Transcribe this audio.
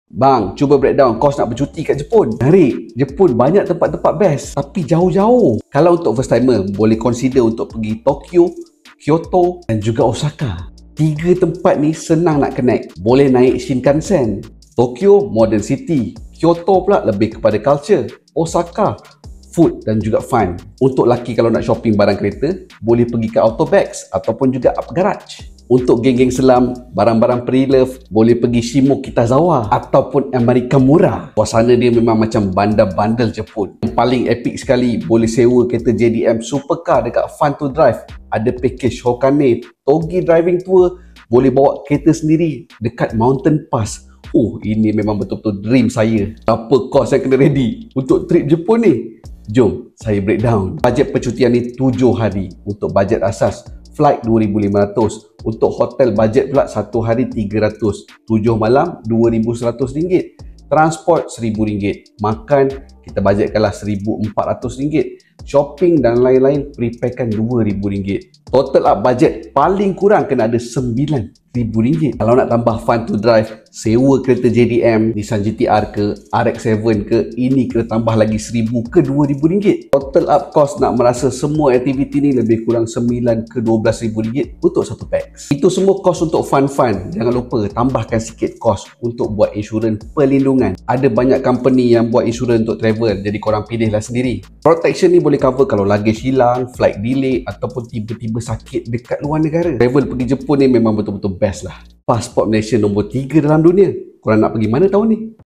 Bang, cuba breakdown kos nak bercuti kat Jepun. Menarik. Jepun banyak tempat-tempat best, tapi jauh-jauh. Kalau untuk first timer, boleh consider untuk pergi Tokyo, Kyoto dan juga Osaka. Tiga tempat ni senang nak connect. Boleh naik Shinkansen. Tokyo, modern city. Kyoto pula lebih kepada culture. Osaka, food dan juga fun. Untuk laki kalau nak shopping barang kereta, boleh pergi ke Autobags ataupun juga Up Garage. Untuk geng-geng selam, barang-barang pre-love, boleh pergi Shimo Kitazawa ataupun Amerika Mura. Suasana dia memang macam bandar-bandar Jepun. Yang paling epic sekali, boleh sewa kereta JDM Supercar dekat Fun to Drive. Ada package Hokane, Togi Driving Tour, boleh bawa kereta sendiri dekat Mountain Pass. Oh, ini memang betul-betul dream saya. Apa kos yang kena ready untuk trip Jepun ni? Jom saya breakdown. Bajet percutian ni 7 hari. Untuk bajet asas, flight 2,500. Untuk hotel bajet pula 1 hari 300. 7 malam RM2,100. Transport RM1,000. Makan kita bajetkanlah RM1,400. Shopping dan lain-lain preparekan RM2,000. Total up bajet paling kurang kena ada RM9,000. Kalau nak tambah fun to drive, sewa kereta JDM, Nissan GT-R ke, RX-7 ke, ini kena tambah lagi RM1,000 ke RM2,000. Total up cost nak merasa semua aktiviti ni lebih kurang RM9,000 ke RM12,000 untuk satu pack. Itu semua kos untuk fun-fun. Jangan lupa tambahkan sikit kos untuk buat insurans perlindungan. Ada banyak company yang buat insurans untuk travel, jadi korang pilihlah sendiri. Protection ni boleh cover kalau luggage hilang, flight delay ataupun tiba-tiba sakit dekat luar negara. Travel pergi Jepun ni memang betul-betul best lah. Pasport Malaysia nombor 3 dalam dunia. Korang nak pergi mana tahun ni?